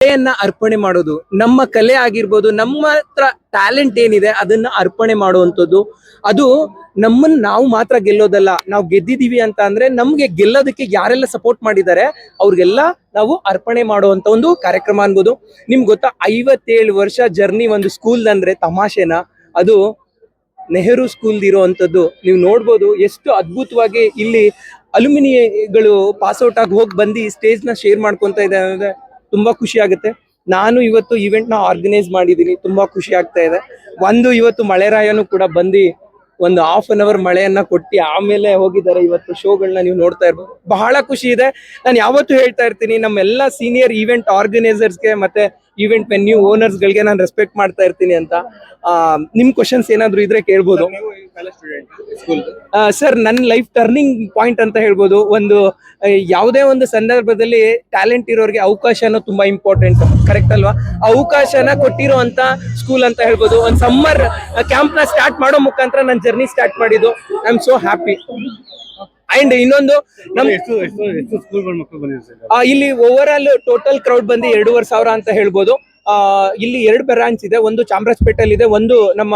ಕಲೆಯನ್ನ ಅರ್ಪಣೆ ಮಾಡೋದು, ನಮ್ಮ ಕಲೆ ಆಗಿರ್ಬೋದು, ನಮ್ಮ ಹತ್ರ ಟ್ಯಾಲೆಂಟ್ ಏನಿದೆ ಅದನ್ನ ಅರ್ಪಣೆ ಮಾಡುವಂಥದ್ದು. ಅದು ನಮ್ಮನ್ನ ನಾವು ಮಾತ್ರ ಗೆಲ್ಲೋದಲ್ಲ, ನಾವು ಗೆದ್ದಿದೀವಿ ಅಂತ ಅಂದ್ರೆ ನಮ್ಗೆ ಗೆಲ್ಲೋದಕ್ಕೆ ಯಾರೆಲ್ಲ ಸಪೋರ್ಟ್ ಮಾಡಿದ್ದಾರೆ ಅವ್ರಿಗೆಲ್ಲ ನಾವು ಅರ್ಪಣೆ ಮಾಡುವಂತ ಒಂದು ಕಾರ್ಯಕ್ರಮ ಅನ್ಬೋದು. ನಿಮ್ಗೆ ಗೊತ್ತಾ, 57 ವರ್ಷ ಜರ್ನಿ ಒಂದು ಸ್ಕೂಲ್ ಅಂದ್ರೆ ತಮಾಷೆನಾ? ಅದು ನೆಹರು ಸ್ಕೂಲ್ ಇರುವಂತದ್ದು. ನೀವು ನೋಡ್ಬೋದು ಎಷ್ಟು ಅದ್ಭುತವಾಗಿ ಇಲ್ಲಿ ಅಲ್ಯುಮಿನಿಗಳು ಪಾಸ್ಔಟ್ ಆಗಿ ಹೋಗಿ ಬಂದು ಸ್ಟೇಜ್ ನ ಶೇರ್ ಮಾಡ್ಕೊಂತ ಇದೆ ಅಂದ್ರೆ ತುಂಬಾ ಖುಷಿ ಆಗುತ್ತೆ. ನಾನು ಇವತ್ತು ಇವೆಂಟ್ ನ ಆರ್ಗನೈಸ್ ಮಾಡಿದೀನಿ, ತುಂಬಾ ಖುಷಿ ಆಗ್ತಾ ಇದೆ. ಇವತ್ತು ಮಳೆರಾಯನು ಕೂಡ ಬಂದು ಒಂದು ½ ಮಳೆಯನ್ನ ಕೊಟ್ಟು ಆಮೇಲೆ ಹೋಗಿದ್ದಾರೆ. ಇವತ್ತು ಶೋಗಳನ್ನ ನೀವು ನೋಡ್ತಾ ಇರ್ಬೋದು, ಬಹಳ ಖುಷಿ ಇದೆ. ನಾನು ಯಾವತ್ತೂ ಹೇಳ್ತಾ ಇರ್ತೀನಿ, ನಮ್ಮೆಲ್ಲ ಸೀನಿಯರ್ ಈವೆಂಟ್ ಆರ್ಗನೈಸರ್ಸ್ಗೆ ಮತ್ತೆ ಈವೆಂಟ್ ವೆನ್ಯೂ ಓನರ್ಸ್ ಗಳಿಗೆ ನಾನು ರೆಸ್ಪೆಕ್ಟ್ ಮಾಡ್ತಾ ಇರ್ತೀನಿ ಅಂತ. ನಿಮ್ ಕ್ವಶನ್ಸ್ ಏನಾದ್ರು ಇದ್ರೆ ಕೇಳ್ಬೋದು. ಸರ್, ನನ್ನ ಲೈಫ್ ಟರ್ನಿಂಗ್ ಪಾಯಿಂಟ್ ಅಂತ ಹೇಳ್ಬೋದು. ಯಾವುದೇ ಒಂದು ಸಂದರ್ಭದಲ್ಲಿ ಟ್ಯಾಲೆಂಟ್ ಇರೋರಿಗೆ ಅವಕಾಶ ಅನ್ನೋದು ತುಂಬಾ ಇಂಪಾರ್ಟೆಂಟ್, ಕರೆಕ್ಟ್ ಅಲ್ವಾ? ಅವಕಾಶನ ಕೊಟ್ಟಿರೋ ಅಂತ ಸ್ಕೂಲ್ ಅಂತ ಹೇಳ್ಬೋದು. ಒಂದು ಸಮ್ಮರ್ ಕ್ಯಾಂಪ್ ನ ಸ್ಟಾರ್ಟ್ ಮಾಡೋ ಮುಖಾಂತರ ನನ್ನ ಜರ್ನಿ ಸ್ಟಾರ್ಟ್ ಮಾಡಿದ್ದು. I am so happy. And ಇನ್ನೊಂದು, ಇಲ್ಲಿ ಓವರ್ ಆಲ್ ಟೋಟಲ್ ಕ್ರೌಡ್ ಬಂದು 2,500 ಅಂತ ಹೇಳ್ಬೋದು. ಇಲ್ಲಿ 2 ಬ್ರಾಂಚ್ ಇದೆ, ಒಂದು ಚಾಮರಾಜಪೇಟೆಲ್ ಇದೆ, ಒಂದು ನಮ್ಮ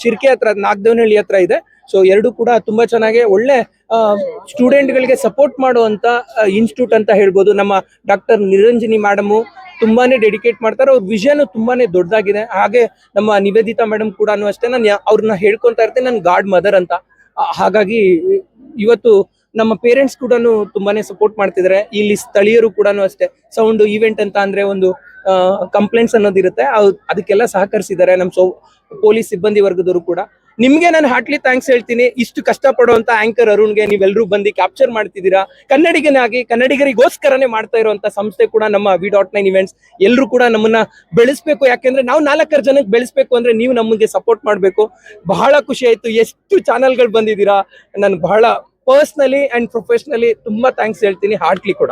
ಶಿರ್ಕೆ ಹತ್ರ ನಾಗದೇವನಹಳ್ಳಿ ಹತ್ರ ಇದೆ. ಸೊ 2 ಕೂಡ ತುಂಬಾ ಚೆನ್ನಾಗಿ ಒಳ್ಳೆ ಸ್ಟೂಡೆಂಟ್ ಗಳಿಗೆ ಸಪೋರ್ಟ್ ಮಾಡುವಂತ ಇನ್ಸ್ಟಿಟ್ಯೂಟ್ ಅಂತ ಹೇಳ್ಬೋದು. ನಮ್ಮ ಡಾಕ್ಟರ್ ನಿರಂಜನಿ ಮೇಡಮ್ ತುಂಬಾನೇ ಡೆಡಿಕೇಟ್ ಮಾಡ್ತಾರೆ. ಅವ್ರ ವಿಷನ್ ತುಂಬಾನೇ ದೊಡ್ಡದಾಗಿದೆ. ಹಾಗೆ ನಮ್ಮ ನಿವೇದಿತಾ ಮೇಡಮ್ ಕೂಡ ಅಷ್ಟೇ, ನಾನು ಅವ್ರನ್ನ ಹೇಳ್ಕೊಂತ ಇರ್ತೇನೆ, ನನ್ ಗಾಡ್ ಮದರ್ ಅಂತ. ಹಾಗಾಗಿ ಇವತ್ತು ನಮ್ಮ ಪೇರೆಂಟ್ಸ್ ಕೂಡ ತುಂಬಾನೇ ಸಪೋರ್ಟ್ ಮಾಡ್ತಿದ್ದಾರೆ. ಇಲ್ಲಿ ಸ್ಥಳೀಯರು ಕೂಡ ಅಷ್ಟೇ. ಸೌಂಡ್ ಈವೆಂಟ್ ಅಂತ ಅಂದ್ರೆ ಒಂದು ಕಂಪ್ಲೇಂಟ್ಸ್ ಅನ್ನೋದಿರುತ್ತೆ, ಅದಕ್ಕೆಲ್ಲ ಸಹಕರಿಸಿದ್ದಾರೆ. ನಮ್ಮ ಪೊಲೀಸ್ ಸಿಬ್ಬಂದಿ ವರ್ಗದವರು ಕೂಡ. ನಿಮ್ಗೆ ನಾನು ಹಾರ್ಟ್ಲಿ ಥ್ಯಾಂಕ್ಸ್ ಹೇಳ್ತೀನಿ. ಇಷ್ಟು ಕಷ್ಟಪಡುವಂತ ಆಂಕರ್ ಅರುಣ್ಗೆ ನೀವೆಲ್ಲರೂ ಬಂದು ಕ್ಯಾಪ್ಚರ್ ಮಾಡ್ತಿದ್ದೀರಾ. ಕನ್ನಡಿಗನಾಗಿ ಕನ್ನಡಿಗರಿಗೋಸ್ಕರನೇ ಮಾಡ್ತಾ ಇರುವಂತ ಸಂಸ್ಥೆ ಕೂಡ ನಮ್ಮ V.9 ಇವೆಂಟ್ಸ್. ಎಲ್ಲರೂ ಕೂಡ ನಮ್ಮನ್ನ ಬೆಳೆಸ್ಬೇಕು. ಯಾಕೆಂದ್ರೆ ನಾವು 4 ಜನಕ್ಕೆ ಬೆಳೆಸ್ಬೇಕು ಅಂದ್ರೆ ನೀವು ನಮಗೆ ಸಪೋರ್ಟ್ ಮಾಡ್ಬೇಕು. ಬಹಳ ಖುಷಿ ಆಯ್ತು. ಎಷ್ಟು ಚಾನೆಲ್ಗಳು ಬಂದಿದ್ದೀರಾ. ನಾನು ಬಹಳ ಪರ್ಸನಲಿ ಅಂಡ್ ಪ್ರೊಫೆಷನಲಿ ತುಂಬಾ ಥ್ಯಾಂಕ್ಸ್ ಹೇಳ್ತೀನಿ, ಹಾರ್ಟ್ಲಿ ಕೂಡ.